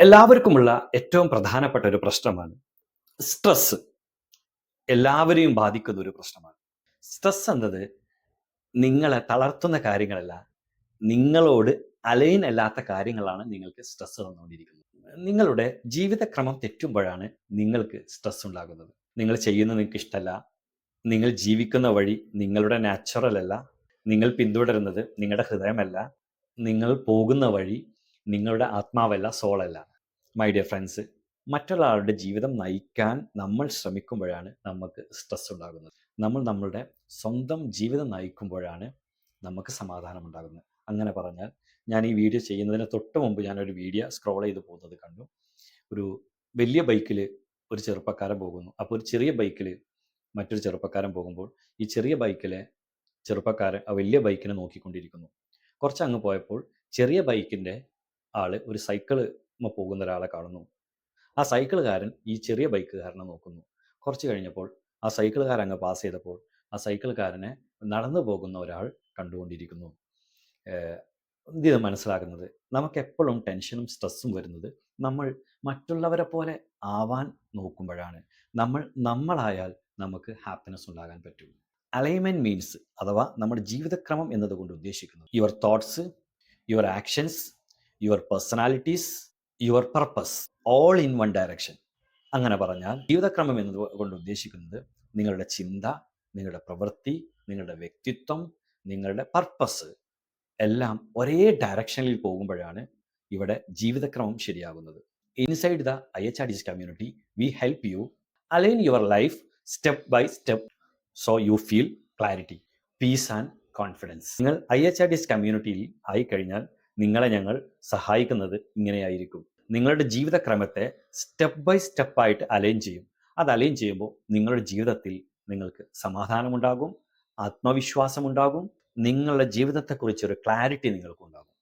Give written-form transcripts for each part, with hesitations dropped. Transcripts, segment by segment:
എല്ലാവർക്കുമുള്ള ഏറ്റവും പ്രധാനപ്പെട്ട ഒരു പ്രശ്നമാണ് സ്ട്രെസ്. എല്ലാവരെയും ബാധിക്കുന്ന ഒരു പ്രശ്നമാണ്. സ്ട്രെസ് എന്നത് നിങ്ങളെ തളർത്തുന്ന കാര്യങ്ങളല്ല, നിങ്ങളോട് അലൈൻ അല്ലാത്ത കാര്യങ്ങളാണ് നിങ്ങൾക്ക് സ്ട്രെസ് തന്നുകൊണ്ടിരിക്കുന്നത്. നിങ്ങളുടെ ജീവിതക്രമം തെറ്റുമ്പോഴാണ് നിങ്ങൾക്ക് സ്ട്രെസ് ഉണ്ടാകുന്നത്. നിങ്ങൾ ചെയ്യുന്നത് നിങ്ങൾക്ക് ഇഷ്ടമല്ല, നിങ്ങൾ ജീവിക്കുന്ന വഴി നിങ്ങളുടെ നാച്ചുറൽ അല്ല, നിങ്ങൾ പിന്തുടരുന്നത് നിങ്ങളുടെ ഹൃദയമല്ല, നിങ്ങൾ പോകുന്ന വഴി നിങ്ങളുടെ ആത്മാവല്ല, സോളല്ല. മൈ ഡിയർ ഫ്രണ്ട്സ്, മറ്റുള്ള ആളുടെ ജീവിതം നയിക്കാൻ നമ്മൾ ശ്രമിക്കുമ്പോഴാണ് നമുക്ക് സ്ട്രെസ് ഉണ്ടാകുന്നത്. നമ്മൾ നമ്മളുടെ സ്വന്തം ജീവിതം നയിക്കുമ്പോഴാണ് നമുക്ക് സമാധാനം ഉണ്ടാകുന്നത്. അങ്ങനെ പറഞ്ഞാൽ, ഞാൻ ഈ വീഡിയോ ചെയ്യുന്നതിന് തൊട്ട് മുമ്പ് ഞാനൊരു വീഡിയോ സ്ക്രോൾ ചെയ്ത് പോകുന്നത് കണ്ടു. ഒരു വലിയ ബൈക്കിൽ ഒരു ചെറുപ്പക്കാരൻ പോകുന്നു. അപ്പോൾ ഒരു ചെറിയ ബൈക്കിൽ മറ്റൊരു ചെറുപ്പക്കാരൻ പോകുമ്പോൾ ഈ ചെറിയ ബൈക്കിലെ ചെറുപ്പക്കാരൻ ആ വലിയ ബൈക്കിനെ നോക്കിക്കൊണ്ടിരിക്കുന്നു. കുറച്ചങ്ങ് പോയപ്പോൾ ചെറിയ ബൈക്കിൻ്റെ ആൾ ഒരു സൈക്കിള് പോകുന്ന ഒരാളെ കാണുന്നു. ആ സൈക്കിളുകാരൻ ഈ ചെറിയ ബൈക്കുകാരനെ നോക്കുന്നു. കുറച്ച് കഴിഞ്ഞപ്പോൾ ആ സൈക്കിളുകാരൻ അങ്ങ് പാസ് ചെയ്തപ്പോൾ ആ സൈക്കിളുകാരനെ നടന്നു പോകുന്ന ഒരാൾ കണ്ടുകൊണ്ടിരിക്കുന്നു. ഇത് മനസ്സിലാക്കുന്നത്, നമുക്കെപ്പോഴും ടെൻഷനും സ്ട്രെസ്സും വരുന്നത് നമ്മൾ മറ്റുള്ളവരെ പോലെ ആവാൻ നോക്കുമ്പോഴാണ്. നമ്മളായാൽ നമുക്ക് ഹാപ്പിനെസ് ഉണ്ടാകാൻ പറ്റും. അലൈൻമെൻറ്റ് മീൻസ്, അഥവാ നമ്മുടെ ജീവിതക്രമം എന്നതുകൊണ്ട് ഉദ്ദേശിക്കുന്നത് your thoughts, your actions, your personalities, your purpose, all in one direction. അങ്ങനെ പറഞ്ഞാൽ ജീവിതക്രമം എന്നതുകൊണ്ട് ഉദ്ദേശിക്കുന്നത് നിങ്ങളുടെ ചിന്ത, നിങ്ങളുടെ പ്രവൃത്തി, നിങ്ങളുടെ വ്യക്തിത്വം, നിങ്ങളുടെ പർപ്പസ് എല്ലാം ഒരേ ഡയറക്ഷനിൽ പോകുമ്പോഴാണ് ഇവിടെ ജീവിതക്രമം ശരിയാകുന്നത്. Inside the IHRDS community we help you align your life step by step, so you feel clarity, peace and confidence. നിങ്ങൾ IHRDS കമ്മ്യൂണിറ്റിയിൽ ആയിക്കഴിഞ്ഞാൽ നിങ്ങളെ ഞങ്ങൾ സഹായിക്കുന്നത് ഇങ്ങനെയായിരിക്കും. നിങ്ങളുടെ ജീവിതക്രമത്തെ സ്റ്റെപ്പ് ബൈ സ്റ്റെപ്പായിട്ട് അലൈൻ ചെയ്യും. അത് അലൈൻ ചെയ്യുമ്പോൾ നിങ്ങളുടെ ജീവിതത്തിൽ നിങ്ങൾക്ക് സമാധാനമുണ്ടാകും, ആത്മവിശ്വാസമുണ്ടാകും, നിങ്ങളുടെ ജീവിതത്തെക്കുറിച്ചൊരു ക്ലാരിറ്റി നിങ്ങൾക്കുണ്ടാകും.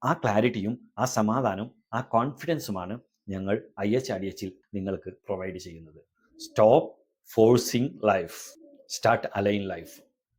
ആ ക്ലാരിറ്റിയും ആ സമാധാനവും ആ കോൺഫിഡൻസുമാണ് ഞങ്ങൾ IHRDSൽ നിങ്ങൾക്ക് പ്രൊവൈഡ് ചെയ്യുന്നത്. Stop forcing life, start align life.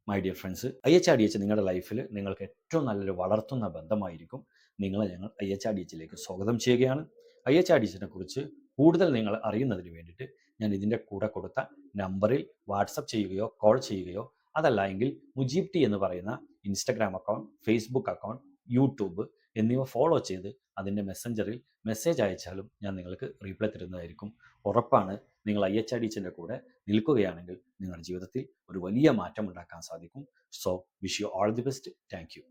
My dear friends, IHRDS നിങ്ങളുടെ ലൈഫിൽ നിങ്ങൾക്ക് ഏറ്റവും നല്ലൊരു വളർത്തുന്ന ബന്ധമായിരിക്കും. നിങ്ങളെ ഞങ്ങൾ IHRDSലേക്ക് സ്വാഗതം ചെയ്യുകയാണ്. IHRDSനെ കുറിച്ച് കൂടുതൽ നിങ്ങൾ അറിയുന്നതിന് വേണ്ടിയിട്ട് ഞാൻ ഇതിൻ്റെ കൂടെ കൊടുത്ത നമ്പറിൽ വാട്സപ്പ് ചെയ്യുകയോ കോൾ ചെയ്യുകയോ, അതല്ല എങ്കിൽ മുജീബ് ടി എന്ന് പറയുന്ന Instagram account, Facebook account, YouTube എന്നിവ ഫോളോ ചെയ്ത് അതിൻ്റെ മെസ്സഞ്ചറിൽ മെസ്സേജ് അയച്ചാലും ഞാൻ നിങ്ങൾക്ക് റീപ്ലൈ തരുന്നതായിരിക്കും. ഉറപ്പാണ്, നിങ്ങൾ IHRDSൻ്റെ കൂടെ നിൽക്കുകയാണെങ്കിൽ നിങ്ങളുടെ ജീവിതത്തിൽ ഒരു വലിയ മാറ്റം ഉണ്ടാക്കാൻ സാധിക്കും. So wish you all the best. Thank you.